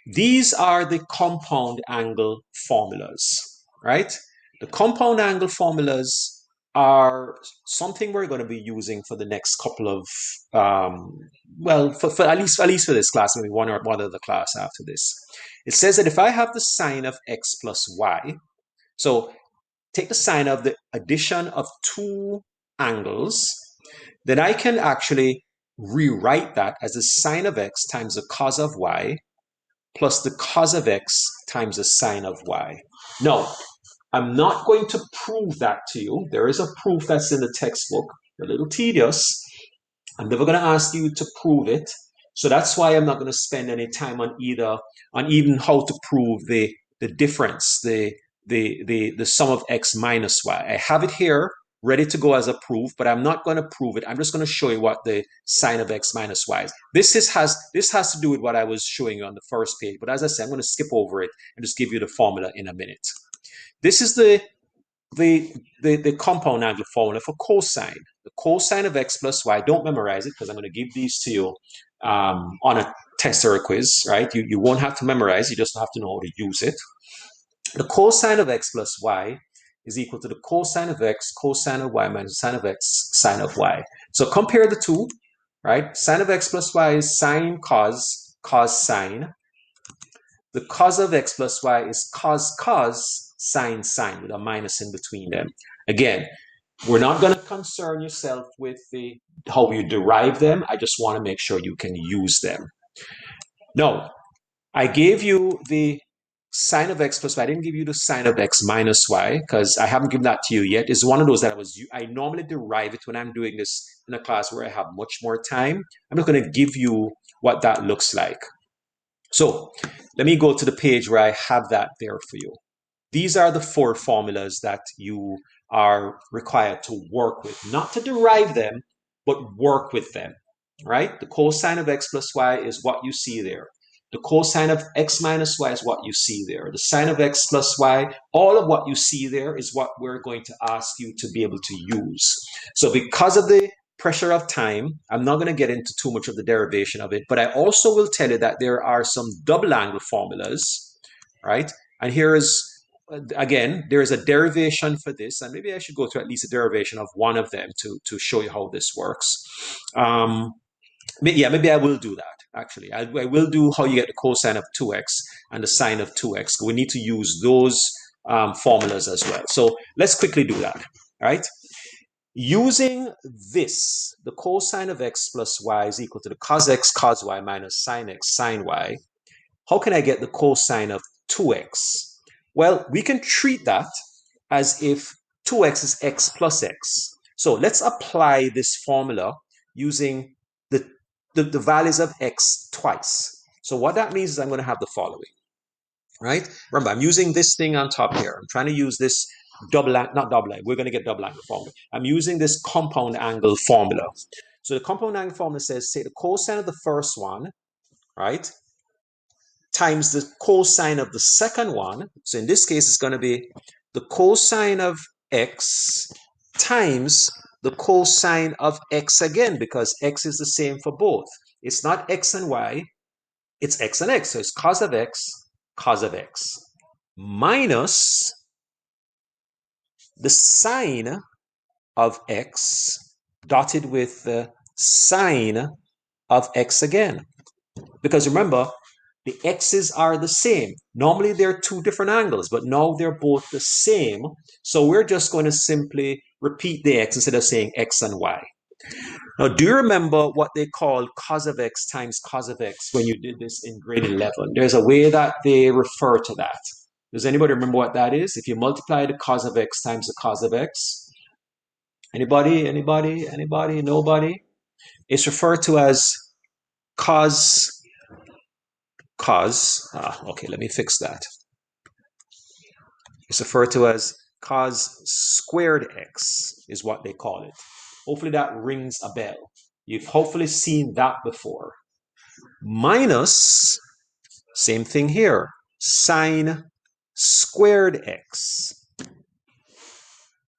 These are the compound angle formulas, right? The compound angle formulas are something we're going to be using for the next couple of, well, for at least for this class, maybe one other class after this. It says that if I have the sine of x plus y, so take the sine of the addition of two angles, then I can actually rewrite that as the sine of x times the cos of y plus the cos of x times the sine of y. No, I'm not going to prove that to you. There is a proof that's in the textbook. A little tedious. I'm never going to ask you to prove it. So that's why I'm not going to spend any time on even how to prove the difference, the sum of x minus y. I have it here ready to go as a proof, but I'm not going to prove it. I'm just going to show you what the sine of x minus y is. This has to do with what I was showing you on the first page. But as I said, I'm going to skip over it and just give you the formula in a minute. This is the compound angle formula for cosine. The cosine of x plus y, don't memorize it because I'm going to give these to you on a test or a quiz, right? You won't have to memorize, you just have to know how to use it. The cosine of x plus y is equal to the cosine of x, cosine of y minus sine of x, sine of y. So compare the two, right? Sine of x plus y is sine cos, cos sine. The cos of x plus y is cos cos, sine sine, with a minus in between them. Again, we're not going to concern yourself with how you derive them. I just want to make sure you can use them. No, I gave you the sine of x plus y. I didn't give you the sine of x minus y because I haven't given that to you yet. It's one of those that I normally derive it when I'm doing this in a class where I have much more time. I'm not going to give you what that looks like. So let me go to the page where I have that there for you. These are the four formulas that you are required to work with, not to derive them, but work with them, right? The cosine of x plus y is what you see there. The cosine of x minus y is what you see there. The sine of x plus y, all of what you see there is what we're going to ask you to be able to use. So because of the pressure of time, I'm not going to get into too much of the derivation of it, but I also will tell you that there are some double angle formulas, right? And here is again, there is a derivation for this, and maybe I should go through at least a derivation of one of them to show you how this works. Maybe I will do that. Actually, I will do how you get the cosine of 2x and the sine of 2x. We need to use those formulas as well. So let's quickly do that. All right. Using this, the cosine of x plus y is equal to the cos x cos y minus sine x sine y. How can I get the cosine of 2x? Well, we can treat that as if 2x is x plus x. So let's apply this formula using the values of x twice. So what that means is I'm going to have the following, right? Remember, I'm using this thing on top here. I'm trying to use this not double angle. We're going to get double angle formula. I'm using this compound angle formula. So the compound angle formula says, say the cosine of the first one, right, times the cosine of the second one. So in this case, it's going to be the cosine of x times the cosine of x again, because x is the same for both. It's not x and y, it's x and x. So it's cos of x, minus the sine of x dotted with the sine of x again. Because remember, the x's are the same. Normally they're two different angles, but now they're both the same. So we're just going to simply repeat the x instead of saying x and y. Now, do you remember what they called cos of x times cos of x when you did this in grade 11? There's a way that they refer to that. Does anybody remember what that is? If you multiply the cos of x times the cos of x. Anybody? Nobody? It's referred to as cos. Okay, let me fix that. It's referred to as cos squared x is what they call it. Hopefully that rings a bell. You've hopefully seen that before. Minus, same thing here, sine squared x.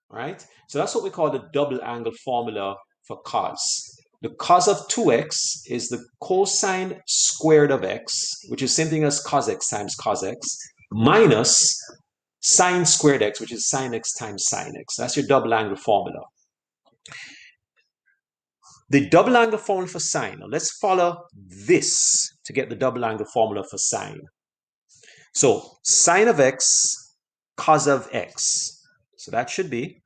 Right? So that's what we call the double angle formula for cos. The cos of 2x is the cosine squared of x, which is same thing as cos x times cos x, minus sine squared x, which is sine x times sine x. That's your double angle formula. The double angle formula for sine. Now let's follow this to get the double angle formula for sine. So sine of x, cos of x. So that should be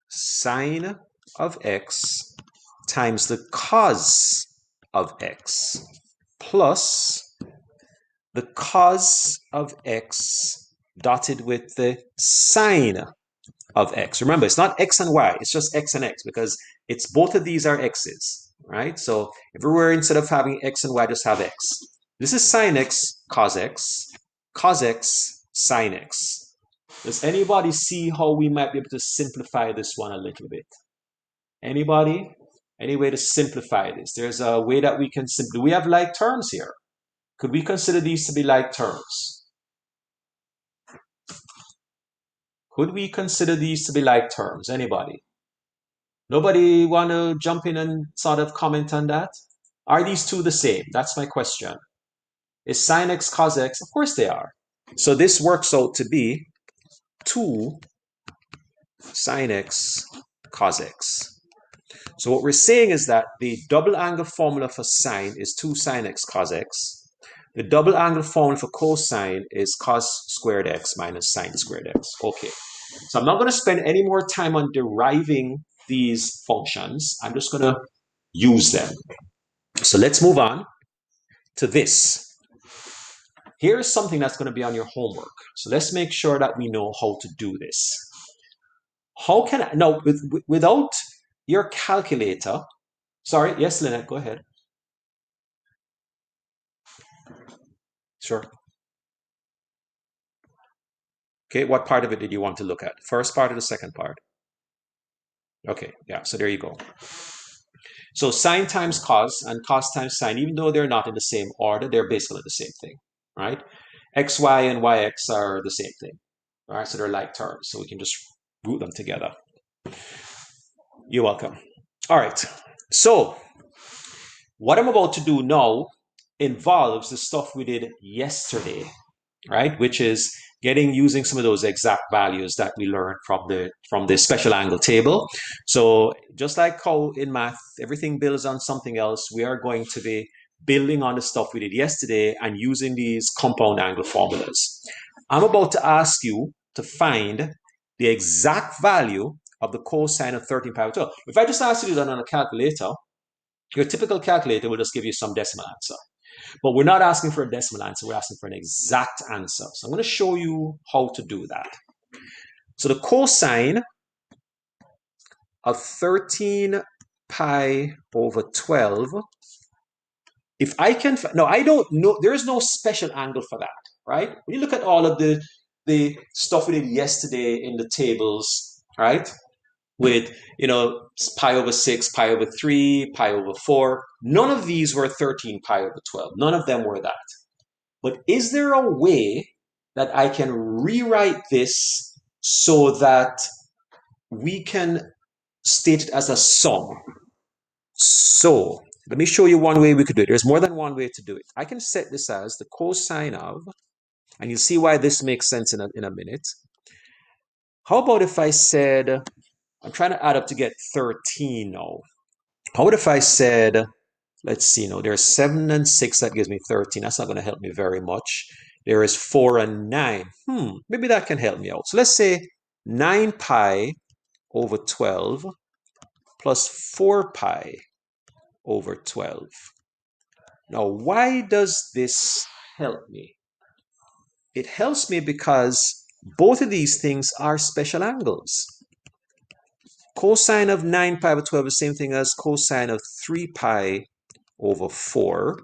sine of x times the cos of x plus the cos of x dotted with the sine of x. Remember, it's not x and y, it's just x and x because it's both of these are x's, right? So everywhere instead of having x and y, just have x. This is sine x, cos x, sine x. Does anybody see how we might be able to simplify this one a little bit? Anybody? Any way to simplify this? There's a way that we can simply, we have like terms here. Could we consider these to be like terms? Could we consider these to be like terms? Anybody? Nobody want to jump in and sort of comment on that? Are these two the same? That's my question. Is sine x cos x? Of course they are. So this works out to be 2 sine x cos x. So what we're saying is that the double angle formula for sine is 2 sine x cos x. The double angle formula for cosine is cos squared x minus sine squared x. Okay. So I'm not going to spend any more time on deriving these functions. I'm just going to use them. So let's move on to this. Here's something that's going to be on your homework. So let's make sure that we know how to do this. How can I, no, without your calculator, sorry, yes, Lynette, go ahead. Sure. Okay, what part of it did you want to look at? First part or the second part? Okay, yeah, so there you go. So sine times cos and cos times sine, even though they're not in the same order, they're basically the same thing, right? xy and yx are the same thing, right? So they're like terms, so we can just group them together. You're welcome. All right, so what I'm about to do now involves the stuff we did yesterday, right? Which is using some of those exact values that we learned from the special angle table. So just like how in math, everything builds on something else, we are going to be building on the stuff we did yesterday and using these compound angle formulas. I'm about to ask you to find the exact value of the cosine of 13 pi over 12. If I just ask you to do that on a calculator, your typical calculator will just give you some decimal answer. But we're not asking for a decimal answer, we're asking for an exact answer. So I'm going to show you how to do that. So the cosine of 13 pi over 12, if I can, no, I don't know, there is no special angle for that, right? When you look at all of the stuff we did yesterday in the tables, right? With, pi over 6, pi over 3, pi over 4. None of these were 13 pi over 12. None of them were that. But is there a way that I can rewrite this so that we can state it as a sum? So let me show you one way we could do it. There's more than one way to do it. I can set this as the cosine of, and you'll see why this makes sense in a minute. How about if I said, I'm trying to add up to get 13 now. How about if I said, let's see, there's 7 and 6, that gives me 13. That's not going to help me very much. There is 4 and 9. Maybe that can help me out. So let's say 9 pi over 12 plus 4 pi over 12. Now, why does this help me? It helps me because both of these things are special angles. Cosine of 9 pi over 12 is the same thing as cosine of 3 pi over 4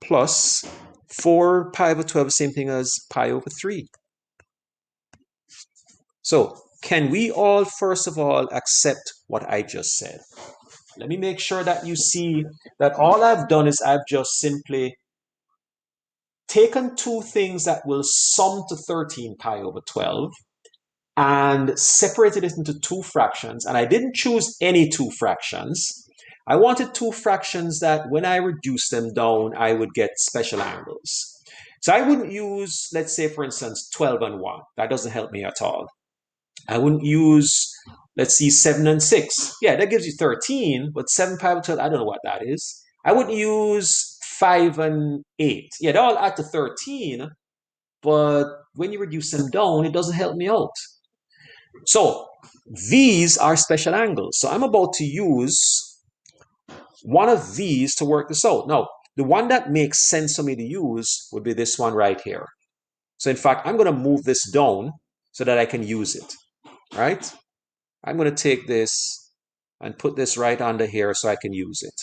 plus 4 pi over 12 is the same thing as pi over 3. So can we all, first of all, accept what I just said? Let me make sure that you see that all I've done is I've just simply taken two things that will sum to 13 pi over 12 and separated it into two fractions. And I didn't choose any two fractions. I wanted two fractions that when I reduce them down, I would get special angles. So I wouldn't use, let's say, for instance, 12 and 1. That doesn't help me at all. I wouldn't use, let's see, 7 and 6. Yeah, that gives you 13, but 7 pi over 12, I don't know what that is. I wouldn't use 5 and 8. Yeah, they all add to 13, but when you reduce them down, it doesn't help me out. So these are special angles. So I'm about to use one of these to work this out. Now, the one that makes sense for me to use would be this one right here. So in fact, I'm going to move this down so that I can use it, right? I'm going to take this and put this right under here so I can use it,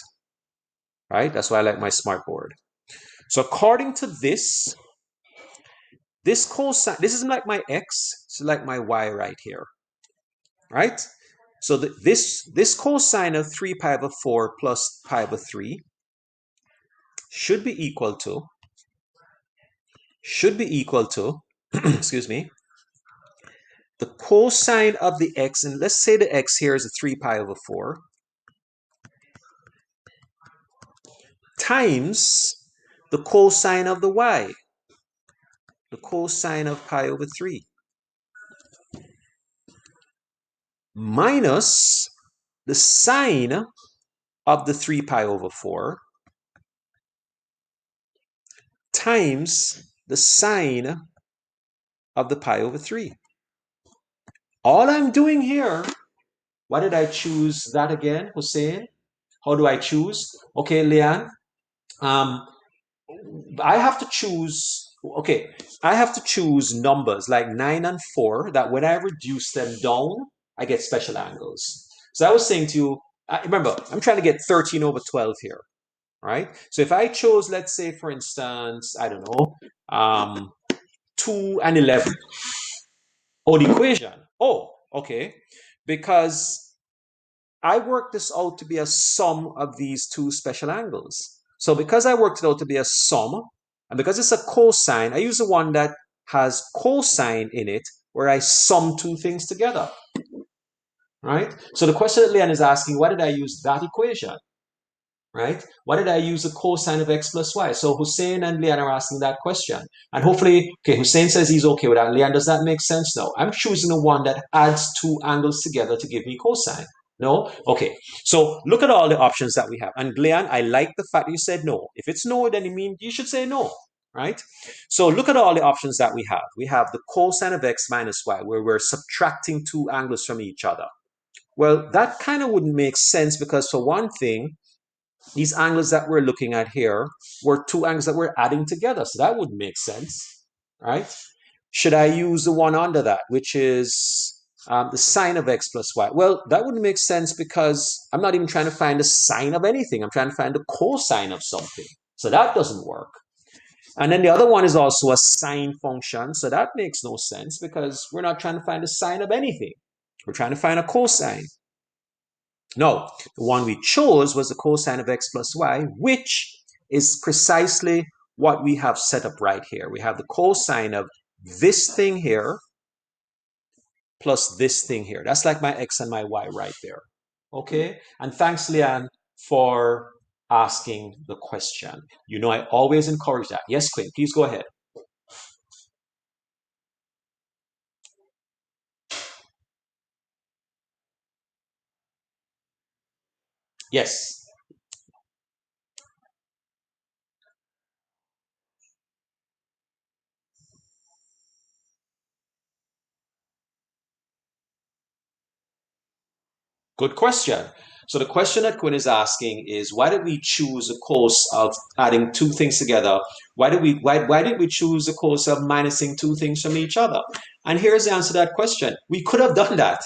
right? That's why I like my smartboard. So according to this cosine, this is like my x, it's like my y right here, right? So this cosine of 3 pi over 4 plus pi over 3 should be equal to, excuse me, the cosine of the x, and let's say the x here is a 3 pi over 4, times the cosine of the y, the cosine of pi over 3, minus the sine of the 3 pi over 4 times the sine of the pi over 3. All I'm doing here, why did I choose that again, Hussein? How do I choose? Okay, Leanne, I have to choose, okay, I have to choose numbers like 9 and 4 that when I reduce them down, I get special angles. So I was saying to you, remember, I'm trying to get 13 over 12 here, right? So if I chose, let's say, for instance, I don't know, 2 and 11, oh, the equation. Oh, okay, because I worked this out to be a sum of these two special angles. So because I worked it out to be a sum, and because it's a cosine, I use the one that has cosine in it, where I sum two things together, right? So the question that Leanne is asking, why did I use that equation, right? Why did I use the cosine of x plus y? So Hussein and Leanne are asking that question. And hopefully, okay, Hussein says he's okay with that. Leanne, does that make sense? No. I'm choosing the one that adds two angles together to give me cosine. No? Okay. So look at all the options that we have. And Leanne, I like the fact that you said no. If it's no, then it means you should say no, right? So look at all the options that we have. We have the cosine of x minus y, where we're subtracting two angles from each other. Well, that kind of wouldn't make sense because for one thing, these angles that we're looking at here were two angles that we're adding together. So that wouldn't make sense, right? Should I use the one under that, which is the sine of x plus y? Well, that wouldn't make sense because I'm not even trying to find the sine of anything. I'm trying to find the cosine of something. So that doesn't work. And then the other one is also a sine function. So that makes no sense because we're not trying to find the sine of anything. We're trying to find a cosine. No, the one we chose was the cosine of x plus y, which is precisely what we have set up right here. We have the cosine of this thing here plus this thing here. That's like my x and my y right there. Okay? And thanks, Leanne, for asking the question. You know, I always encourage that. Yes, Quinn, please go ahead. Yes. Good question. So the question that Quinn is asking is, why did we choose the course of adding two things together? Why did we choose the course of minusing two things from each other? And here's the answer to that question. We could have done that,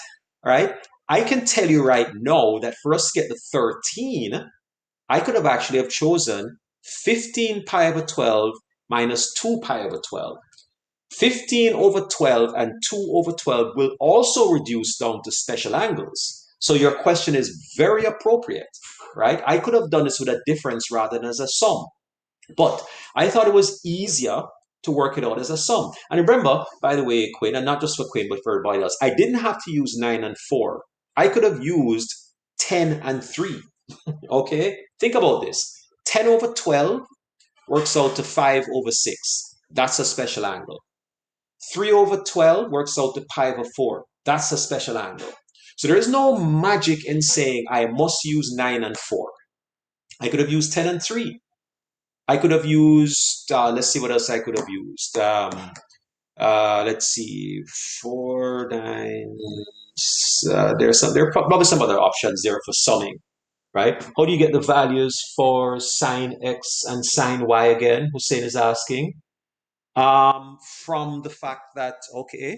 right? I can tell you right now that for us to get the 13, I could have actually have chosen 15 pi over 12 minus 2 pi over 12. 15 over 12 and 2 over 12 will also reduce down to special angles. So your question is very appropriate, right? I could have done this with a difference rather than as a sum. But I thought it was easier to work it out as a sum. And remember, by the way, Quinn, and not just for Quinn, but for everybody else, I didn't have to use 9 and 4. I could have used 10 and 3. Okay, think about this. 10 over 12 works out to 5 over 6. That's a special angle. 3 over 12 works out to pi over 4. That's a special angle. So there is no magic in saying I must use 9 and 4. I could have used 10 and 3. I could have used, let's see what else I could have used. Let's see, 4, 9. There are probably some other options there for summing, right? How do you get the values for sine x and sine y again? Hussein is asking. From the fact that, okay,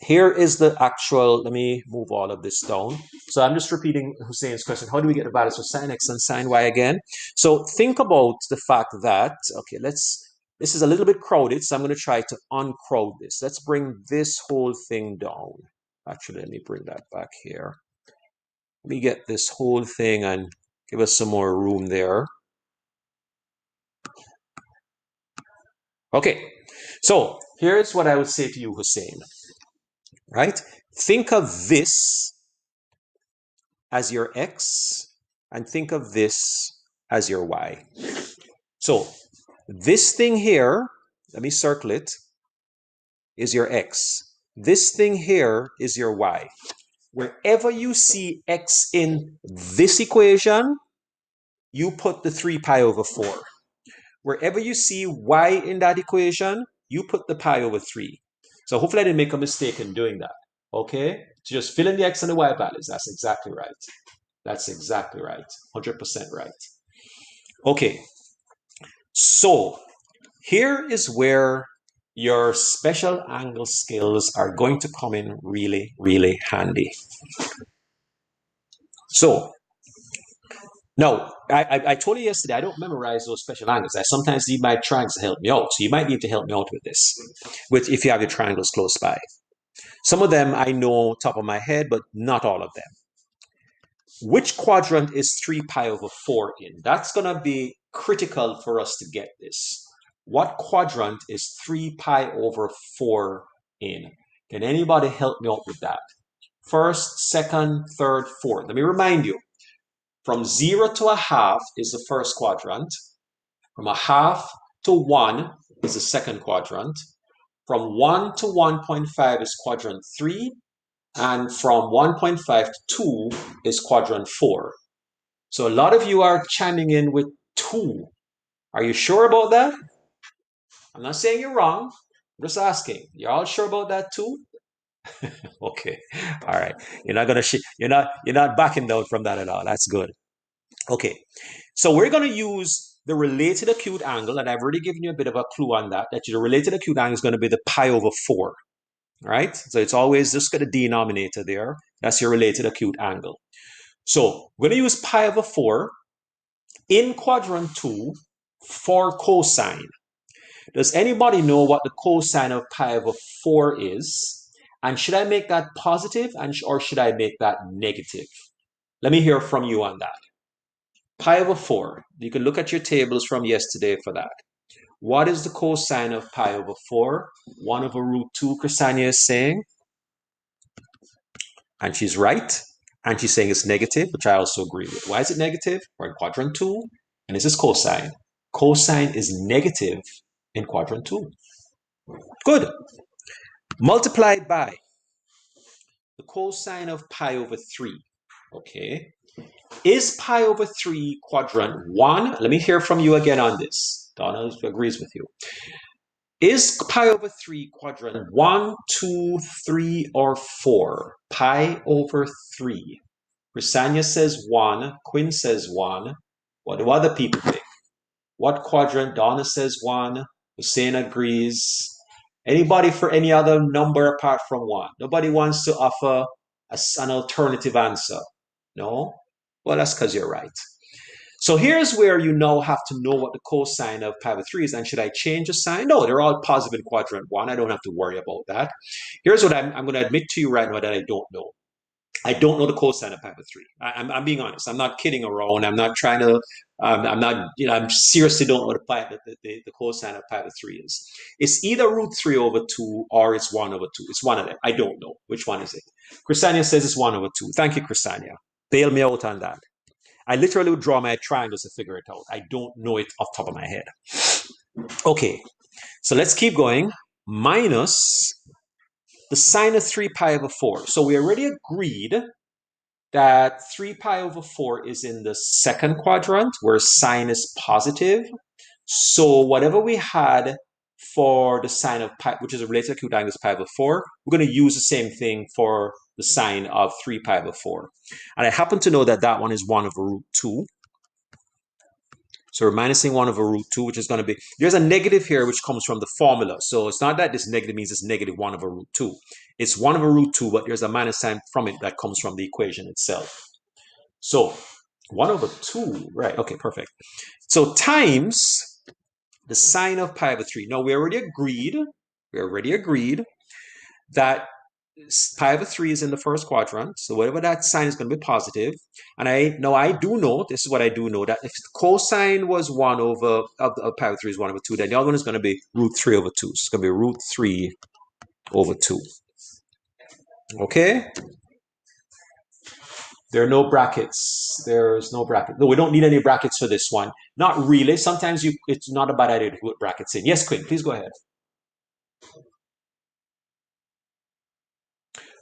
here is the actual, let me move all of this down. So I'm just repeating Hussein's question. How do we get the values for sine x and sine y again? So think about the fact that, okay, this is a little bit crowded, so I'm going to try to uncrowd this. Let's bring this whole thing down. Actually, let me bring that back here. Let me get this whole thing and give us some more room there. Okay, so here's what I would say to you, Hussein. Right? Think of this as your x and think of this as your y. So this thing here, let me circle it, is your x. This thing here is your y. Wherever you see x in this equation, you put the 3 pi over 4. Wherever you see y in that equation, you put the pi over 3. So hopefully I didn't make a mistake in doing that. Okay? So just fill in the x and the y values. That's exactly right. That's exactly right. 100% right. Okay. So here is where your special angle skills are going to come in really, really handy. So now, I told you yesterday, I don't memorize those special angles. I sometimes need my triangles to help me out. So you might need to help me out with this, if you have your triangles close by. Some of them I know top of my head, but not all of them. Which quadrant is 3 pi over 4 in? That's going to be critical for us to get this. What quadrant is 3 pi over 4 in? Can anybody help me out with that? First, second, third, fourth. Let me remind you, from 0 to a half is the first quadrant. From a half to 1 is the second quadrant. From 1 to 1.5 is quadrant 3. And from 1.5 to 2 is quadrant 4. So a lot of you are chiming in with 2. Are you sure about that? I'm not saying you're wrong. I'm just asking. You're all sure about that too? Okay. All right. You're not gonna you're not backing down from that at all. That's good. Okay. So we're gonna use the related acute angle, and I've already given you a bit of a clue on that. That the related acute angle is going to be the pi over 4. Right? So it's always just got a denominator there. That's your related acute angle. So we're going to use pi over 4 in quadrant 2 for cosine. Does anybody know what the cosine of pi over 4 is? And should I make that positive or should I make that negative? Let me hear from you on that. Pi over 4. You can look at your tables from yesterday for that. What is the cosine of pi over 4? 1 over root 2, Chrisania is saying. And she's right. And she's saying it's negative, which I also agree with. Why is it negative? We're in quadrant 2, and this is cosine. Cosine is negative in quadrant 2. Good. Multiplied by the cosine of pi over 3. Okay. Is pi over 3 quadrant 1? Let me hear from you again on this. Donna agrees with you. Is pi over 3 quadrant 1, 2, 3, or 4? Pi over 3. Risanya says 1. Quinn says 1. What do other people think? What quadrant? Donna says 1. Hussein agrees. Anybody for any other number apart from 1? Nobody wants to offer an alternative answer? No? Well, that's because you're right. So here's where you now have to know what the cosine of pi over 3 is. And should I change the sign? No, they're all positive in quadrant 1. I don't have to worry about that. Here's what I'm going to admit to you right now that I don't know. I don't know the cosine of pi over 3. I'm being honest. I'm not kidding around. I'm not trying to, I'm not, I seriously don't know what the cosine of pi over 3 is. It's either root 3 over 2 or it's 1 over 2. It's one of them. I don't know. Which one is it? Chrisania says it's 1 over 2. Thank you, Chrisania. Bail me out on that. I literally would draw my triangles to figure it out. I don't know it off the top of my head. Okay, so let's keep going. Minus the sine of 3 pi over 4. So we already agreed that 3 pi over 4 is in the second quadrant where sine is positive. So whatever we had for the sine of pi, which is related to acute angle pi over 4, we're going to use the same thing for the sine of 3 pi over 4. And I happen to know that that one is 1 over root 2. So we're minusing 1 over root 2, which is going to be, there's a negative here which comes from the formula. So it's not that this negative means it's negative 1 over root 2. It's 1 over root 2, but there's a minus sign from it that comes from the equation itself. So 1 over 2, right, okay, perfect. So times the sine of pi over 3. Now we already agreed that pi over 3 is in the first quadrant, so whatever that sign is going to be positive. And I do know, this is what I do know, that if the cosine was 1 over, of pi over 3 is 1 over 2, then the other one is going to be root 3 over 2. So it's going to be root 3 over 2. Okay? There are no brackets. There's no bracket. No, we don't need any brackets for this one. Not really. Sometimes it's not a bad idea to put brackets in. Yes, Quinn, please go ahead.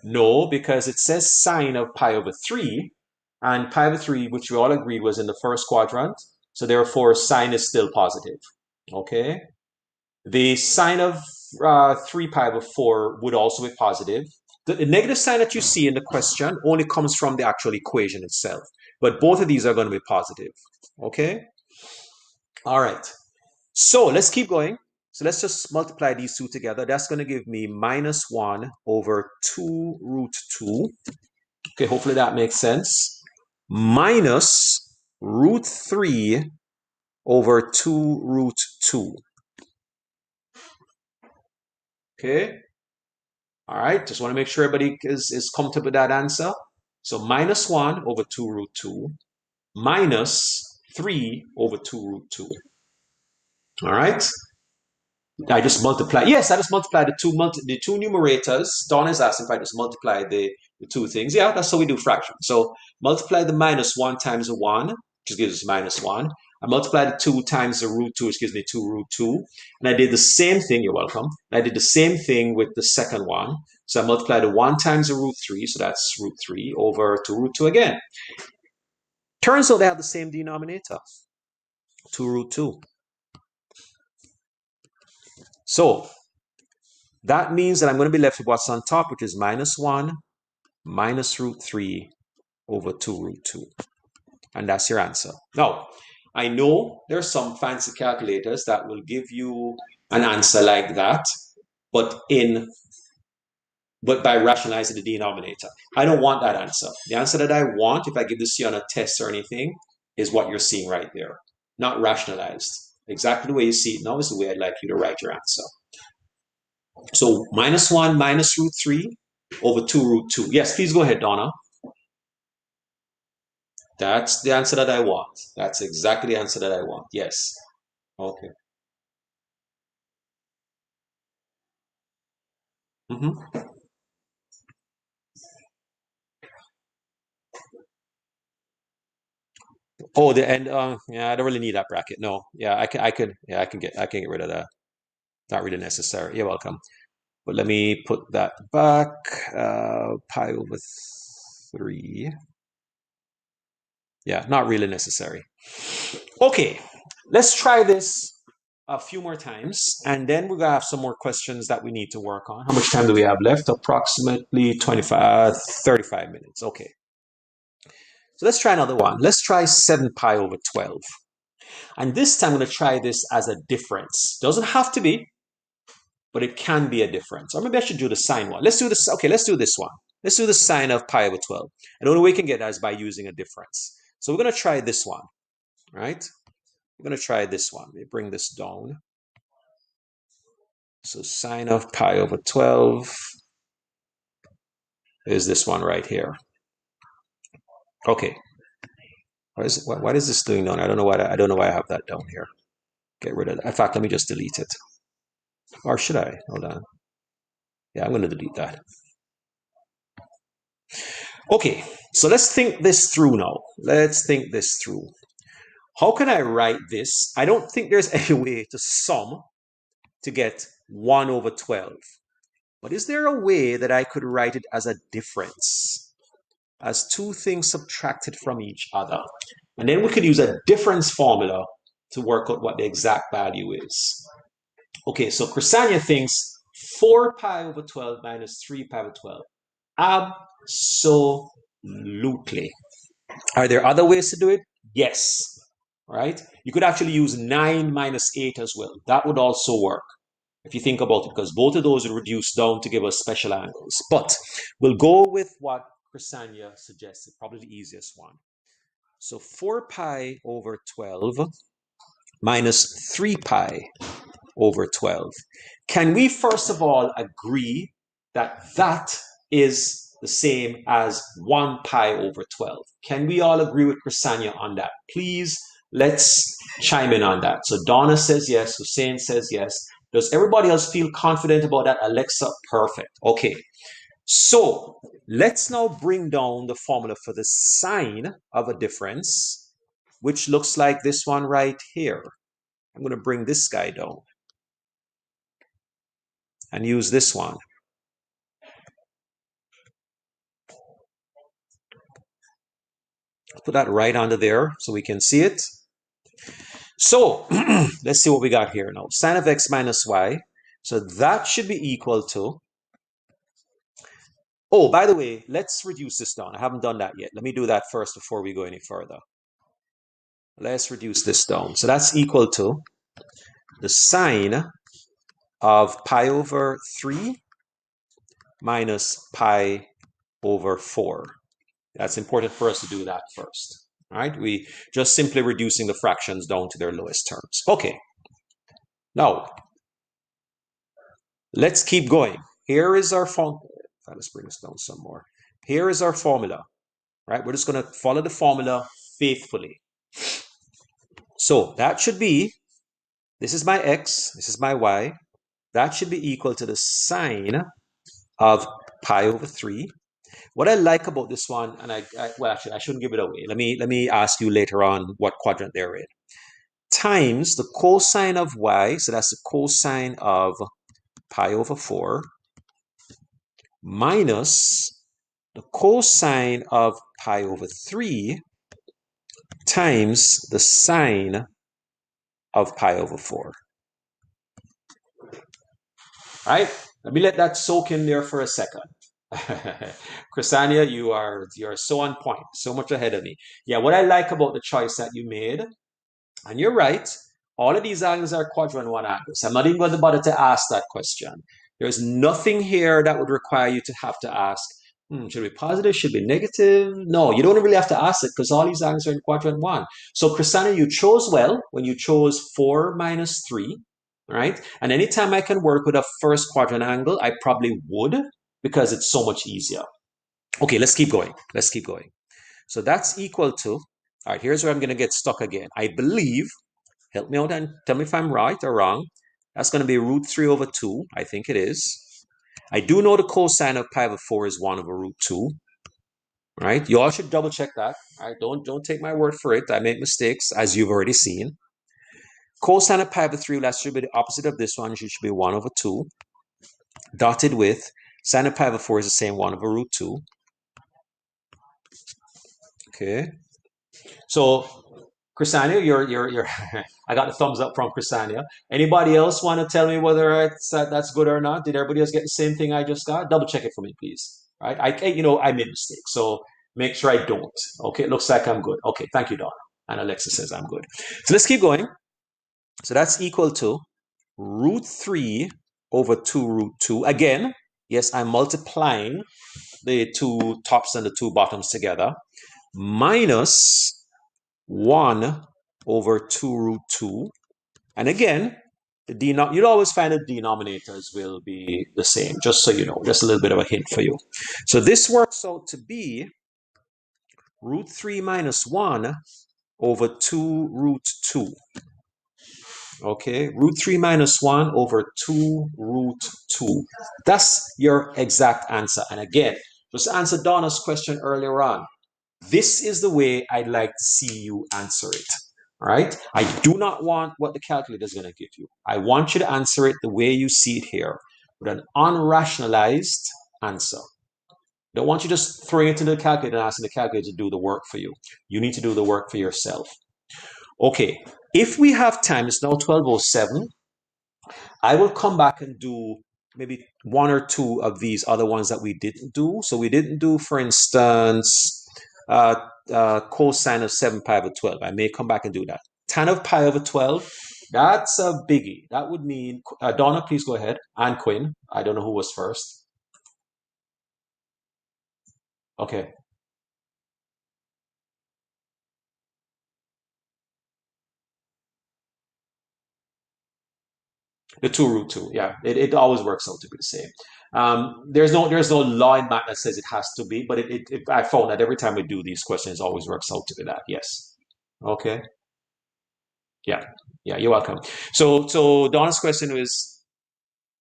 No, because it says sine of pi over 3, and pi over 3, which we all agreed was in the first quadrant, so therefore sine is still positive. Okay? The sine of 3 pi over 4 would also be positive. The negative sign that you see in the question only comes from the actual equation itself, but both of these are going to be positive. Okay? All right. So let's keep going. So let's just multiply these two together. That's going to give me minus 1 over 2 root 2. Okay, hopefully that makes sense. Minus root 3 over 2 root 2. Okay. All right, just want to make sure everybody is comfortable with that answer. So minus 1 over 2 root 2 minus 3 over 2 root 2. All right. I just multiply. Yes, I just multiply the two numerators. Don is asking if I just multiply the two things. Yeah, that's how we do fractions. So multiply the minus 1 times the 1, which gives us minus 1. I multiply the 2 times the root 2, which gives me 2 root 2. And I did the same thing. You're welcome. I did the same thing with the second one. So I multiply the 1 times the root 3, so that's root 3 over 2 root 2 again. Turns out they have the same denominator, 2 root 2. So that means that I'm going to be left with what's on top, which is minus 1 minus root 3 over 2 root 2. And that's your answer. Now, I know there are some fancy calculators that will give you an answer like that, but by rationalizing the denominator. I don't want that answer. The answer that I want, if I give this to you on a test or anything, is what you're seeing right there. Not rationalized. Exactly the way you see it now is the way I'd like you to write your answer. So minus 1 minus root 3 over 2 root 2. Yes, please go ahead, Donna. That's the answer that I want. That's exactly the answer that I want. Yes. Okay. Mm-hmm. Oh, the end. Yeah, I don't really need that bracket. No. Yeah, I can get rid of that. Not really necessary. You're welcome. But let me put that back. Pi over 3. Yeah, not really necessary. Okay, let's try this a few more times, and then we're gonna have some more questions that we need to work on. How much time do we have left? Approximately 35 minutes. Okay. So let's try another one. Let's try 7 pi over 12. And this time I'm going to try this as a difference. Doesn't have to be, but it can be a difference. Or maybe I should do the sine one. Let's do this. Okay, let's do this one. Let's do the sine of pi over 12. And the only way we can get that is by using a difference. So we're going to try this one, right? We're going to try this one. Let me bring this down. So sine of pi over 12 is this one right here. Okay. What is this doing down? I don't know why I have that down here. Get rid of that. In fact, let me just delete it. Or should I? Hold on. Yeah, I'm going to delete that. Okay, so let's think this through now. Let's think this through. How can I write this? I don't think there's any way to sum to get 1 over 12. But is there a way that I could write it as a difference, as two things subtracted from each other? And then we could use a difference formula to work out what the exact value is. Okay, so Chrysania thinks 4 pi over 12 minus 3 pi over 12. Absolutely. Are there other ways to do it? Yes. Right? You could actually use 9 minus 8 as well. That would also work if you think about it, because both of those are reduced down to give us special angles. But we'll go with what Chrysania suggested, probably the easiest one. So 4 pi over 12 minus 3 pi over 12. Can we first of all agree that that is the same as 1 pi over 12? Can we all agree with Chrysania on that? Please, let's chime in on that. So Donna says yes, Hussein says yes. Does everybody else feel confident about that? Alexa, perfect. Okay, so let's now bring down the formula for the sign of a difference, which looks like this one right here. I'm going to bring this guy down and use this one. Put that right under there so we can see it. So let's see what we got here now. Sine of x minus y. So that should be equal to, oh, by the way, let's reduce this down. I haven't done that yet. Let me do that first before we go any further. Let's reduce this down. So that's equal to the sine of pi over 3 minus pi over 4. That's important for us to do that first. All right, we just simply reducing the fractions down to their lowest terms. Okay, now let's keep going. Here is our formula. Let's bring this down some more. Here is our formula, right? We're just going to follow the formula faithfully. So that should be, this is my x, this is my y. That should be equal to the sine of pi over 3. What I like about this one, and well, actually, I shouldn't give it away. Let me ask you later on what quadrant they're in. Times the cosine of y, so that's the cosine of pi over 4, minus the cosine of pi over 3 times the sine of pi over 4. All right, let me let that soak in there for a second. Chrysania, you're so on point, so much ahead of me. Yeah, what I like about the choice that you made, and you're right, all of these angles are quadrant 1 angles. I'm not even going to bother to ask that question. There's nothing here that would require you to have to ask, should it be positive, should it be negative? No, you don't really have to ask it because all these angles are in quadrant 1. So Chrysania, you chose well when you chose 4 minus 3, right? And anytime I can work with a first quadrant angle, I probably would, because it's so much easier. Okay, let's keep going. Let's keep going. So that's equal to, all right, here's where I'm going to get stuck again. I believe, help me out and tell me if I'm right or wrong. That's going to be root 3 over 2. I think it is. I do know the cosine of pi over 4 is 1 over root 2. Right? You all should double check that. All right? Don't take my word for it. I make mistakes, as you've already seen. Cosine of pi over 3, that should be the opposite of this one. It should be 1 over 2. Dotted with sine of pi over 4 is the same 1 over root 2. Okay. So, Chrysania, you're I got the thumbs up from Chrysania. Anybody else want to tell me whether that's good or not? Did everybody else get the same thing I just got? Double check it for me, please. Right? I made mistakes, so make sure I don't. Okay, it looks like I'm good. Okay, thank you, Donna. And Alexa says I'm good. So let's keep going. So that's equal to root 3 over 2 root 2. Again, yes, I'm multiplying the two tops and the two bottoms together, minus 1 over 2 root 2. And again, you'll always find the denominators will be the same, just so you know, just a little bit of a hint for you. So this works out to be root 3 minus 1 over 2 root 2. Okay, root 3 minus 1 over 2 root 2. That's your exact answer. And again, Just answer Donna's question earlier on. This is the way I'd like to see you answer it. All right? I do not want what the calculator is going to give you. I want you to answer it the way you see it here, with an unrationalized answer. I don't want you just throwing it into the calculator and asking the calculator to do the work for you. You need to do the work for yourself. Okay, if we have time, it's now 12:07. I will come back and do maybe one or two of these other ones that we didn't do. So we didn't do, for instance, cosine of 7 pi over 12. I may come back and do that. Tan of pi over 12, that's a biggie. That would mean, Donna, please go ahead. And Quinn. I don't know who was first. Okay. The 2 root 2, yeah. It always works out to be the same. There's no law in math that says it has to be, but I found that every time we do these questions, it always works out to be that. Yes. Okay. Yeah. Yeah. You're welcome. So Don's question was,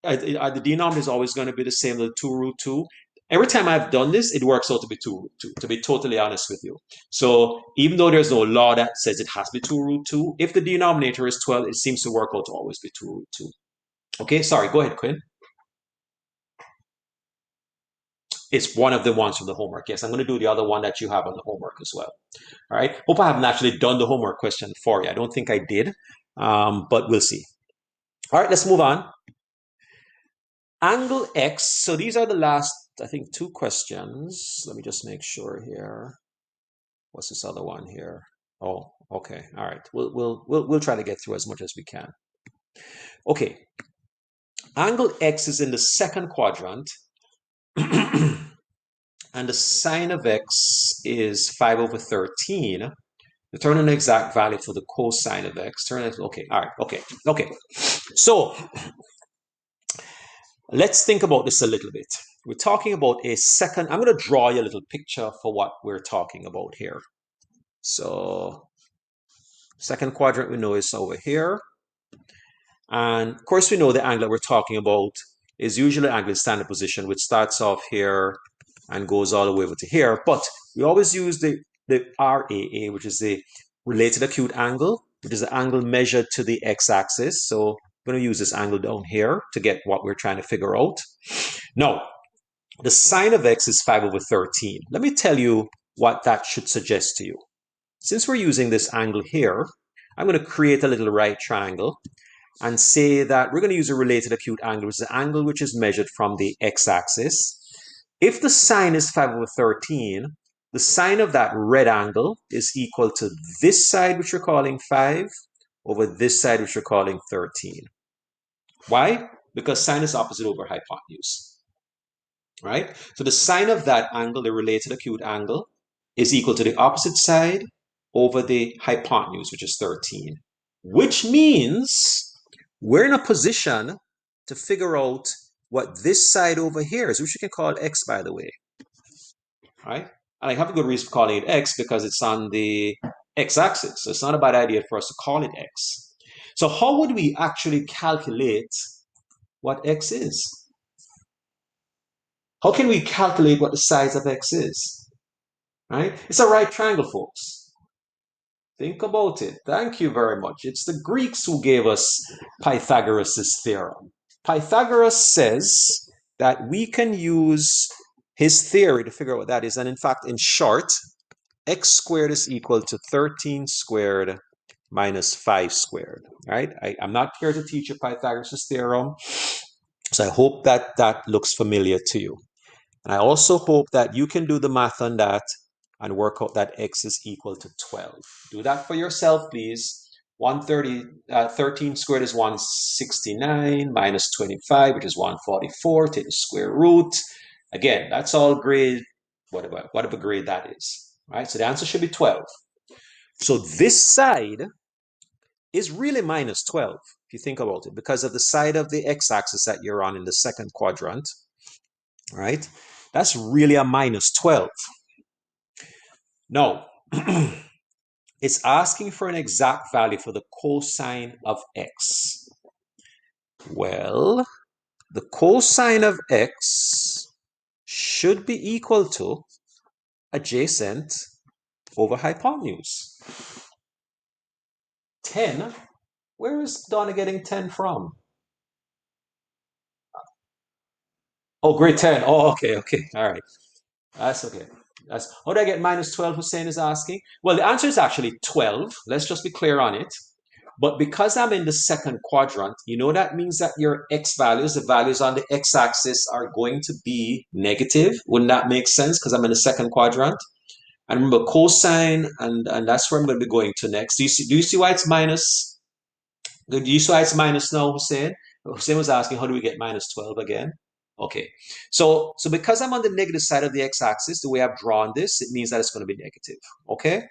the denominator is always going to be the same, the 2 root 2. Every time I've done this, it works out to be 2 root 2, to be totally honest with you. So even though there's no law that says it has to be 2 root 2, if the denominator is 12, it seems to work out to always be 2 root 2. Okay, sorry, go ahead, Quinn. It's one of the ones from the homework. Yes, I'm going to do the other one that you have on the homework as well. All right. Hope I haven't actually done the homework question for you. I don't think I did, but we'll see. All right, let's move on. Angle X. So these are the last, I think, 2 questions. Let me just make sure here. What's this other one here? Oh, okay. All right. We'll try to get through as much as we can. Okay. Angle X is in the second quadrant. And the sine of x is 5 over 13. Determine an exact value for the cosine of x. Okay, all right, okay. So let's think about this a little bit. We're talking about a second. I'm going to draw you a little picture for what we're talking about here. So second quadrant we know is over here. And of course we know the angle that we're talking about is usually angle in standard position, which starts off here and goes all the way over to here. But we always use the RAA, which is the related acute angle, which is the angle measured to the x-axis. So I'm going to use this angle down here to get what we're trying to figure out. Now, the sine of x is 5 over 13. Let me tell you what that should suggest to you. Since we're using this angle here, I'm going to create a little right triangle and say that we're going to use a related acute angle, which is the angle which is measured from the x-axis. If the sine is 5 over 13, the sine of that red angle is equal to this side, which we're calling 5, over this side, which we're calling 13. Why? Because sine is opposite over hypotenuse. Right? So the sine of that angle, the related acute angle, is equal to the opposite side over the hypotenuse, which is 13. Which means we're in a position to figure out what this side over here is, which we can call x, by the way. Right? And I have a good reason for calling it x because it's on the x-axis. So it's not a bad idea for us to call it x. So how would we actually calculate what x is? How can we calculate what the size of x is? Right? It's a right triangle, folks. Think about it. Thank you very much. It's the Greeks who gave us Pythagoras' theorem. Pythagoras says that we can use his theory to figure out what that is. And in fact, in short, x squared is equal to 13 squared minus 5 squared. Right? I'm not here to teach you Pythagoras' theorem. So I hope that that looks familiar to you. And I also hope that you can do the math on that and work out that x is equal to 12. Do that for yourself, please. 13 squared is 169 minus 25, which is 144. Take the square root. Again, that's all grade, whatever grade that is. Right? So the answer should be 12. So this side is really minus 12, if you think about it, because of the side of the x-axis that you're on in the second quadrant. Right? That's really a minus 12. Now, it's asking for an exact value for the cosine of x. Well, the cosine of x should be equal to adjacent over hypotenuse. 10? Where is Donna getting 10 from? Oh, grade 10. Oh, okay. All right. That's okay. How do I get minus 12, Hussein is asking? Well, the answer is actually 12. Let's just be clear on it. But because I'm in the second quadrant, that means that your x values, the values on the x-axis, are going to be negative. Wouldn't that make sense? Because I'm in the second quadrant. And remember, cosine, and that's where I'm going to be going to next. Do you see why it's minus? Do you see why it's minus now, Hussein? Hussein was asking, how do we get minus 12 again? Okay, so because I'm on the negative side of the x-axis, the way I've drawn this, it means that it's going to be negative, okay?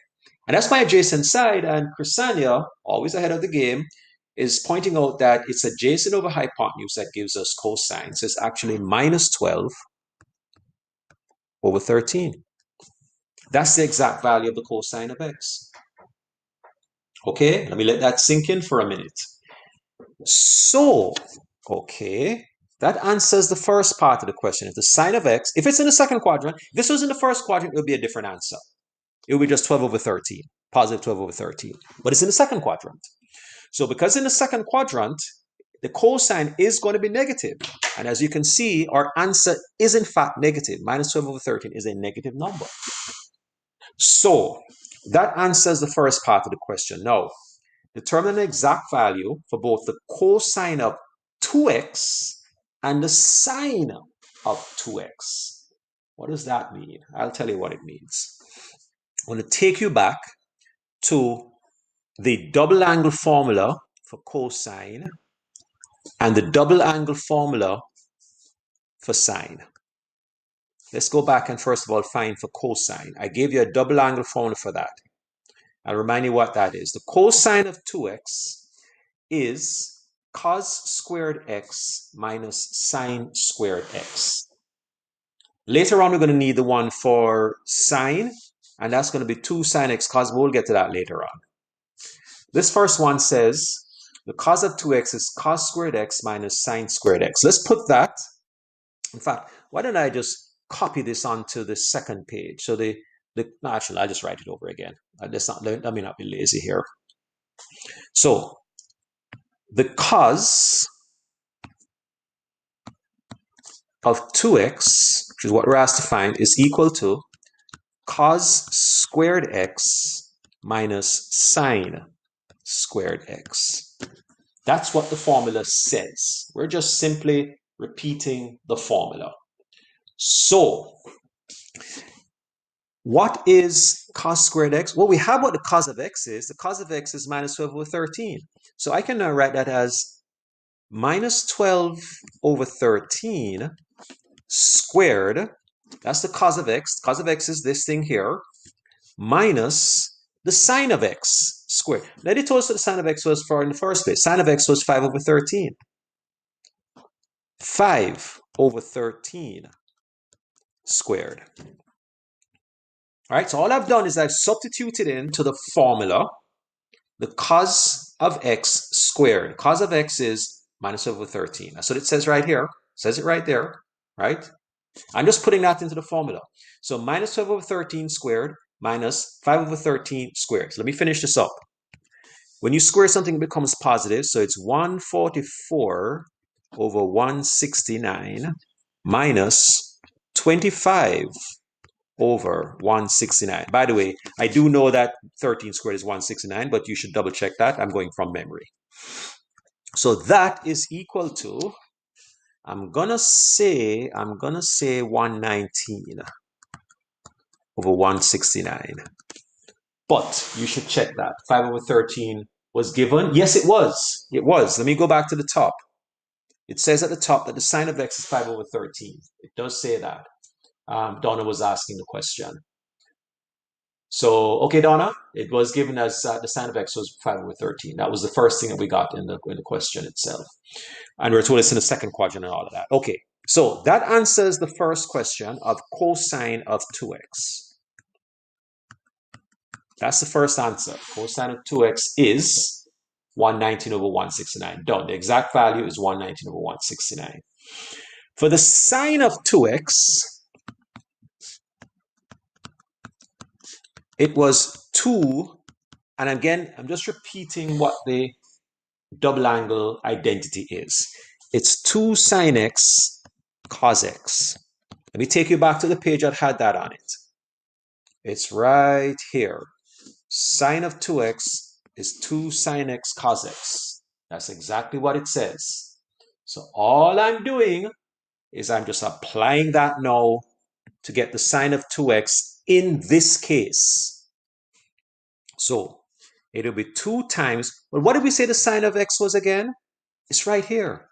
And that's my adjacent side, and Chrysania, always ahead of the game, is pointing out that it's adjacent over hypotenuse that gives us cosine. So it's actually minus 12 over 13. That's the exact value of the cosine of x. Okay, let me let that sink in for a minute. So, okay, that answers the first part of the question. If the sine of x, if it's in the second quadrant, if this was in the first quadrant, it would be a different answer. It would be just 12 over 13, positive 12 over 13. But it's in the second quadrant. So because in the second quadrant, the cosine is going to be negative. And as you can see, our answer is in fact negative. Minus 12 over 13 is a negative number. So that answers the first part of the question. Now, determine the exact value for both the cosine of 2x and the sine of 2x. What does that mean? I'll tell you what it means. I'm going to take you back to the double angle formula for cosine and the double angle formula for sine. Let's go back and first of all find for cosine. I gave you a double angle formula for that. I'll remind you what that is. The cosine of 2x is cos squared x minus sine squared x. Later on, we're going to need the one for sine, and that's going to be 2 sine x cos, but we'll get to that later on. This first one says the cos of 2x is cos squared x minus sine squared x. Let's put that. In fact, why don't I just copy this onto the second page? So no, actually, I'll just write it over again. Let me not be lazy here. So the cos of 2x, which is what we're asked to find, is equal to cos squared x minus sine squared x. That's what the formula says. We're just simply repeating the formula. So, what is cos squared x? Well, we have what the cos of x is. The cos of x is minus 12 over 13. So I can now write that as minus 12 over 13 squared. That's the cos of x. Cos of x is this thing here, minus the sine of x squared. Now, they told us what the sine of x was for in the first place. Sine of x was 5 over 13. 5 over 13 squared. All right, so all I've done is I've substituted into the formula the cos of x squared. Cos of x is minus over 13. That's what it says right here. It says it right there, right? I'm just putting that into the formula. So minus 12 over 13 squared minus 5 over 13 squared. So let me finish this up. When you square something, it becomes positive. So it's 144 over 169 minus 25 over 169. By the way, I do know that 13 squared is 169, but you should double check that. I'm going from memory. So that is equal to, I'm gonna say 119 over 169. But you should check that. 5 over 13 was given. Yes, it was. It was. Let me go back to the top. It says at the top that the sine of x is 5 over 13. It does say that. Donna was asking the question. So, okay, Donna, it was given as the sine of x was 5 over 13. That was the first thing that we got in the question itself. And we're told it's in the second quadrant and all of that. Okay, so that answers the first question of cosine of 2x. That's the first answer. Cosine of 2x is 119 over 169. Done. The exact value is 119 over 169. For the sine of 2x, it was 2, and again, I'm just repeating what the double angle identity is. It's 2 sine x cos x. Let me take you back to the page that had that on it. It's right here. Sine of 2x is 2 sine x cos x. That's exactly what it says. So all I'm doing is I'm just applying that now to get the sine of 2x in this case. So it'll be 2 times, well, what did we say the sine of x was again? It's right here.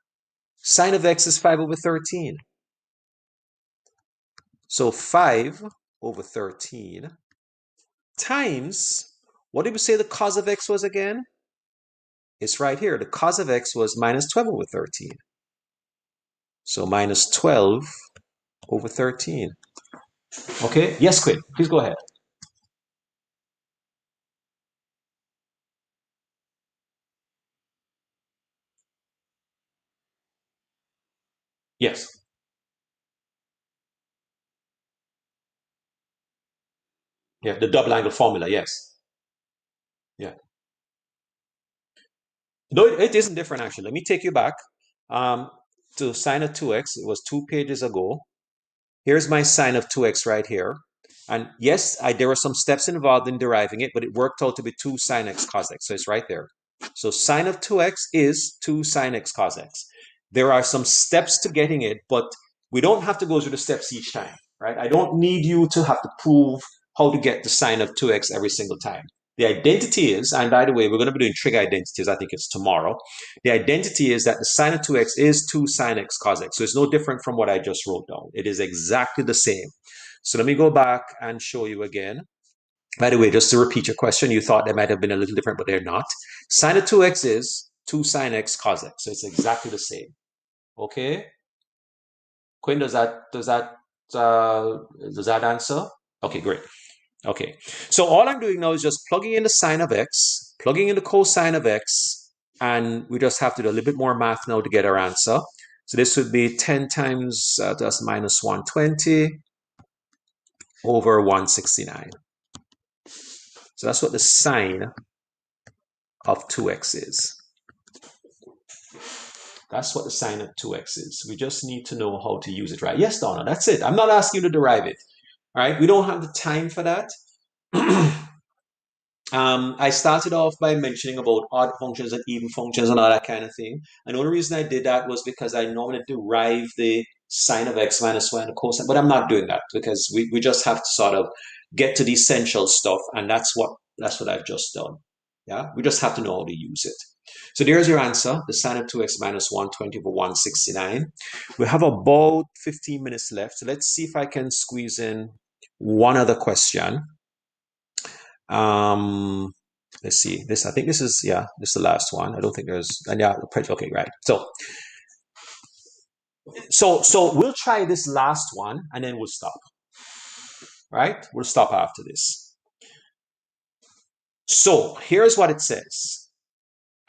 Sine of x is 5 over 13. So 5 over 13 times, what did we say the cos of x was again? It's right here. The cos of x was minus 12 over 13. So minus 12 over 13. Okay, yes, Quinn, please go ahead. Yes. Yeah, the double angle formula, yes. Yeah. No, it isn't different actually. Let me take you back to sine of 2x. It was 2 pages ago. Here's my sine of 2x right here. And yes, there were some steps involved in deriving it, but it worked out to be 2 sine x cos x. So it's right there. So sine of 2x is 2 sine x cos x. There are some steps to getting it, but we don't have to go through the steps each time, right? I don't need you to have to prove how to get the sine of 2x every single time. The identity is, and by the way, we're going to be doing trig identities, I think it's tomorrow. The identity is that the sine of 2x is 2 sine x cos x. So it's no different from what I just wrote down. It is exactly the same. So let me go back and show you again. By the way, just to repeat your question, you thought they might have been a little different, but they're not. Sine of 2x is 2 sine x cos x. So it's exactly the same. Okay? Quinn, does that answer? Okay, great. Okay, so all I'm doing now is just plugging in the sine of x, plugging in the cosine of x, and we just have to do a little bit more math now to get our answer. So this would be 10 times that's minus 120 over 169. So that's what the sine of 2x is. That's what the sine of 2x is. We just need to know how to use it right. Yes, Donna, that's it. I'm not asking you to derive it. All right, we don't have the time for that. I started off by mentioning about odd functions and even functions and all that kind of thing. And the only reason I did that was because I normally derive the sine of x minus y and the cosine, but I'm not doing that because we just have to sort of get to the essential stuff, and that's what I've just done. Yeah, we just have to know how to use it. So there's your answer, the sine of 2x minus 120 over 169. We have about 15 minutes left. So let's see if I can squeeze in one other question. Let's see. I think this is this is the last one. I don't think there's and yeah, okay, right. So we'll try this last one and then we'll stop. Right? We'll stop after this. So here's what it says.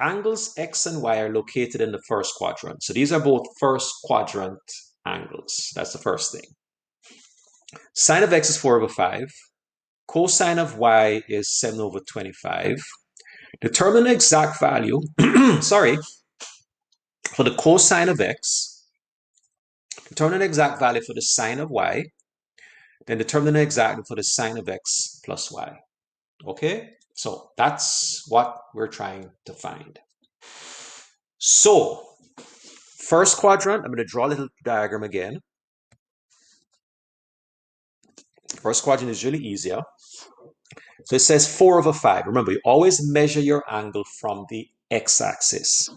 Angles X and Y are located in the first quadrant. So these are both first quadrant angles. That's the first thing. Sine of X is 4 over 5. Cosine of Y is 7 over 25. Determine the exact value, sorry, for the cosine of X. Determine the exact value for the sine of Y. Then determine the exact for the sine of X plus Y. Okay? So that's what we're trying to find. So, first quadrant, I'm going to draw a little diagram again. First quadrant is really easier. So it says 4 over 5. Remember, you always measure your angle from the x-axis.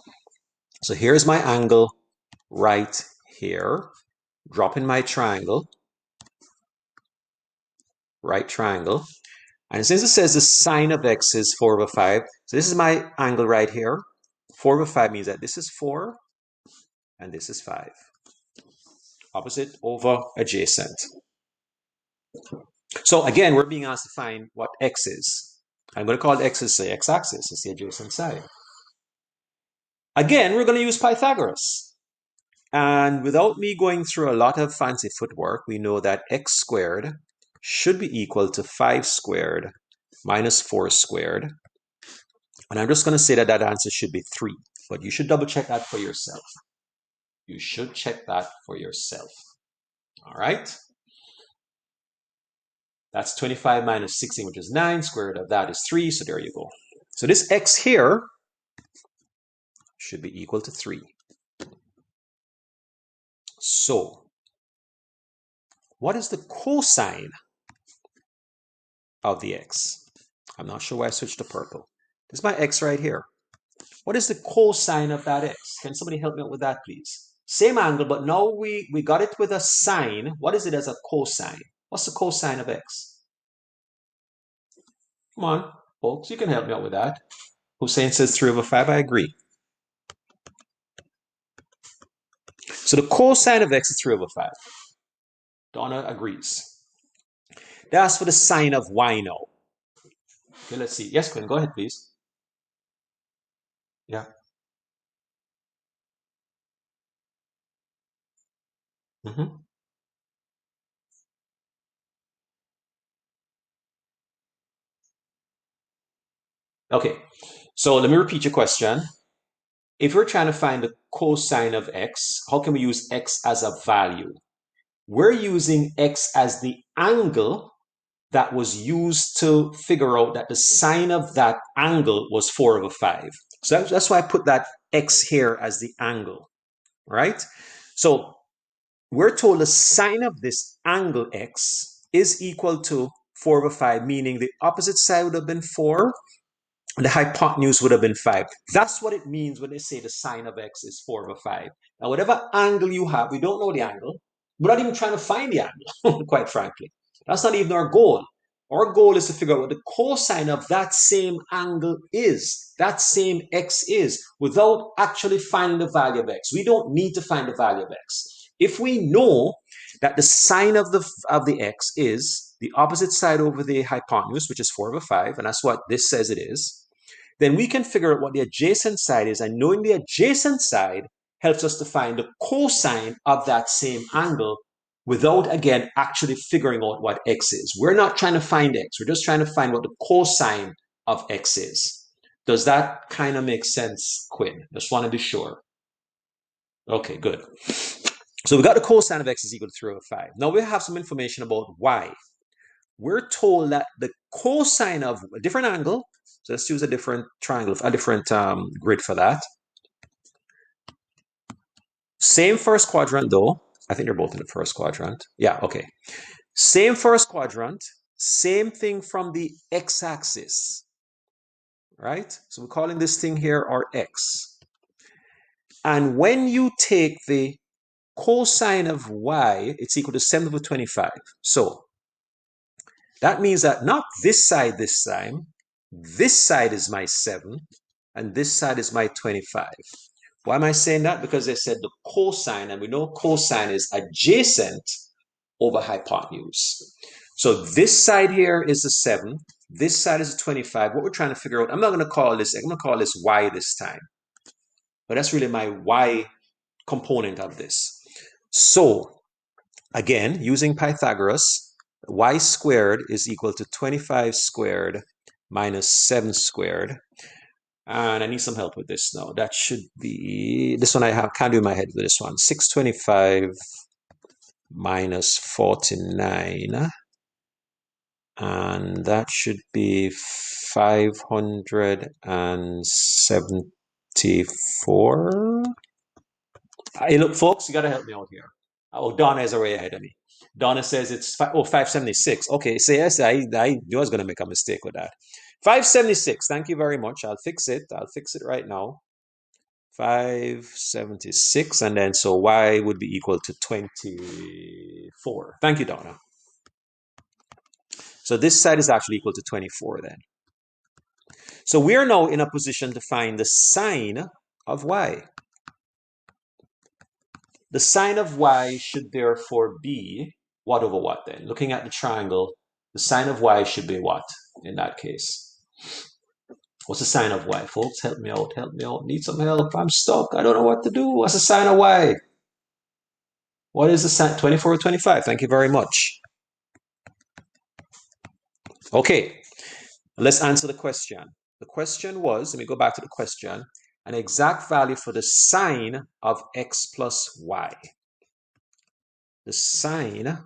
So here's my angle right here. Drop in my triangle. Right triangle. And since it says the sine of x is 4 over 5, so this is my angle right here. 4 over 5 means that this is 4 and this is 5. Opposite over adjacent. So again, we're being asked to find what x is. I'm going to call x as the x-axis. It's the adjacent side. Again, we're going to use Pythagoras. And without me going through a lot of fancy footwork, we know that x squared should be equal to 5 squared minus 4 squared. And I'm just going to say that that answer should be 3. But you should double check that for yourself. You should check that for yourself. All right? That's 25 minus 16, which is 9. Square root of that is 3. So there you go. So this x here should be equal to 3. So what is the cosine of the x? I'm not sure why I switched to purple. This is my x right here. What is the cosine of that x? Can somebody help me out with that, please? Same angle, but now we got it with a sine. What is it as a cosine? What's the cosine of x? Come on, folks, you can help me out with that. Hussein says 3 over 5. I agree. So the cosine of x is 3 over 5. Donna agrees. That's for the sine of y now. Okay, let's see. Yes, Quinn, go ahead, please. Yeah. Mm-hmm. Okay, so let me repeat your question. If we're trying to find the cosine of x, how can we use x as a value? We're using x as the angle that was used to figure out that the sine of that angle was 4 over 5. So that's why I put that x here as the angle, right? So we're told the sine of this angle x is equal to 4 over 5, meaning the opposite side would have been 4, and the hypotenuse would have been 5. That's what it means when they say the sine of x is 4 over 5. Now, whatever angle you have, we don't know the angle. We're not even trying to find the angle, quite frankly. That's not even our goal. Our goal is to figure out what the cosine of that same angle is, that same x is, without actually finding the value of x. We don't need to find the value of x. If we know that the sine of the x is the opposite side over the hypotenuse, which is 4 over 5, and that's what this says it is, then we can figure out what the adjacent side is, and knowing the adjacent side helps us to find the cosine of that same angle without, again, actually figuring out what x is. We're not trying to find x. We're just trying to find what the cosine of x is. Does that kind of make sense, Quinn? Just want to be sure. Okay, good. So we got the cosine of x is equal to 3 over 5. Now we have some information about y. We're told that the cosine of a different angle, so let's use a different triangle, a different grid for that. Same first quadrant though. I think they're both in the first quadrant. Yeah, okay. Same first quadrant, same thing from the x-axis, right? So we're calling this thing here our x. And when you take the cosine of y, it's equal to 7 over 25. So that means that not this side this time, this side is my 7, and this side is my 25. Why am I saying that? Because they said the cosine, and we know cosine is adjacent over hypotenuse. So this side here is a 7, this side is a 25. What we're trying to figure out, I'm not going to call this, I'm going to call this y this time. But that's really my y component of this. So, again, using Pythagoras, y squared is equal to 25 squared minus 7 squared. And I need some help with this now. That should be, this one can't do in my head with this one. 625 minus 49. And that should be 574. Hey, look, folks, you got to help me out here. Oh, Donna is already ahead of me. Donna says it's 576. Okay, so yes, I was going to make a mistake with that. 576. Thank you very much. I'll fix it. I'll fix it right now. 576, and then so y would be equal to 24. Thank you, Donna. So this side is actually equal to 24 then. So we are now in a position to find the sine of y. The sine of y should therefore be what over what then? Looking at the triangle, the sine of y should be what in that case? What's the sine of y? Folks, help me out, help me out. Need some help. I'm stuck. I don't know what to do. What's the sine of y? What is the sine? 24 or 25? Thank you very much. Okay. Let's answer the question. The question was, let me go back to the question, an exact value for the sine of x plus y. The sine,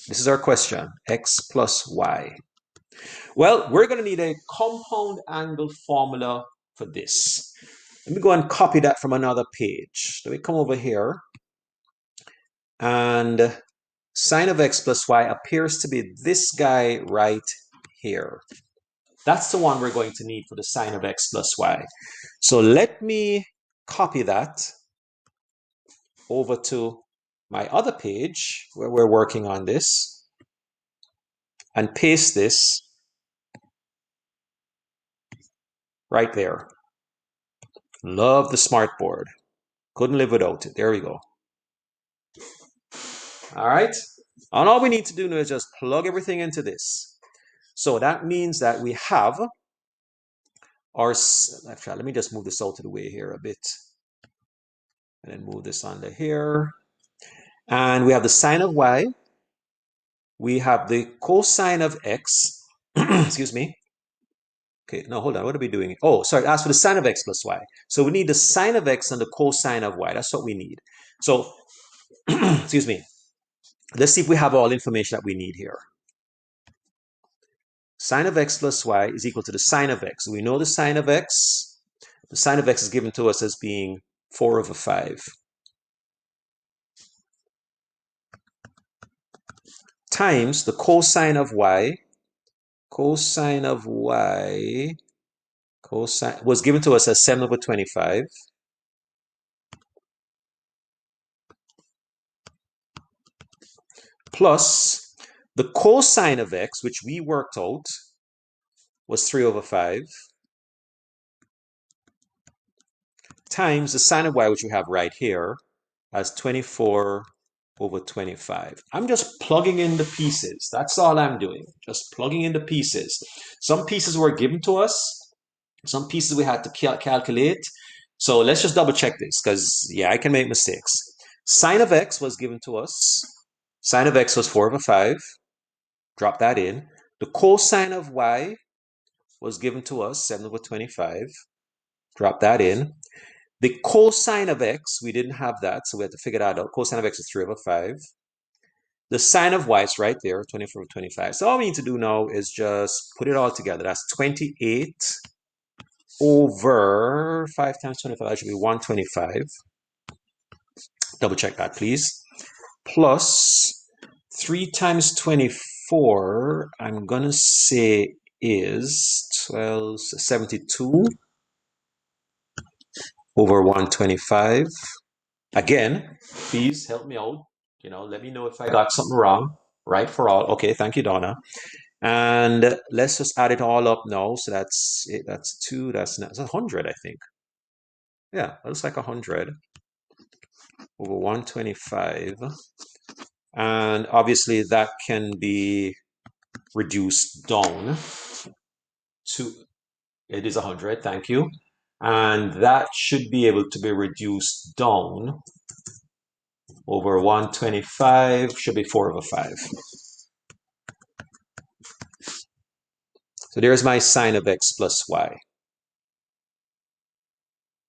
this is our question, x plus y. Well, we're going to need a compound angle formula for this. Let me go and copy that from another page. Let me come over here, and sine of x plus y appears to be this guy right here. That's the one we're going to need for the sine of x plus y. So let me copy that over to my other page where we're working on this and paste this right there. Love the smartboard. Couldn't live without it. There we go. All right. And all we need to do now is just plug everything into this. So that means that we have our, actually, let me just move this out of the way here a bit. And then move this under here. And we have the sine of y. We have the cosine of x. Excuse me. Okay, no, hold on. What are we doing? Oh, sorry. Ask for the sine of x plus y. So we need the sine of x and the cosine of y. That's what we need. So, excuse me. Let's see if we have all the information that we need here. Sine of x plus y is equal to the sine of x. We know the sine of x. The sine of x is given to us as being 4 over 5. Times the cosine of y. Cosine of y was given to us as 7 over 25. Plus the cosine of x, which we worked out, was 3 over 5. Times the sine of y, which we have right here, as 24 over 25. I'm just plugging in the pieces. That's all I'm doing. Just plugging in the pieces. Some pieces were given to us. Some pieces we had to calculate. So let's just double check this because, yeah, I can make mistakes. Sine of x was given to us. Sine of x was 4 over 5. Drop that in. The cosine of y was given to us, 7 over 25. Drop that in. The cosine of x, we didn't have that, so we had to figure that out. Cosine of x is 3 over 5. The sine of y is right there, 24 over 25. So all we need to do now is just put it all together. That's 28 over 5 times 25. That should be 125. Double check that, please. Plus 3 times 24, I'm going to say is 72 over 125. Again, please help me out. Let me know if I got something wrong. Right for all. Okay, thank you, Donna. And let's just add it all up now. So that's it. That's 2. That's 100, I think. Yeah, that looks like 100 over 125. And obviously that can be reduced down to, it is 100, thank you. And that should be able to be reduced down over 125, should be 4 over 5. So there's my sine of x plus y.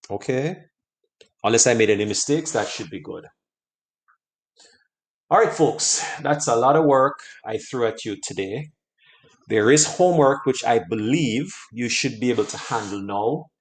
Okay. Unless I made any mistakes, that should be good. All right, folks, that's a lot of work I threw at you today. There is homework which I believe you should be able to handle now.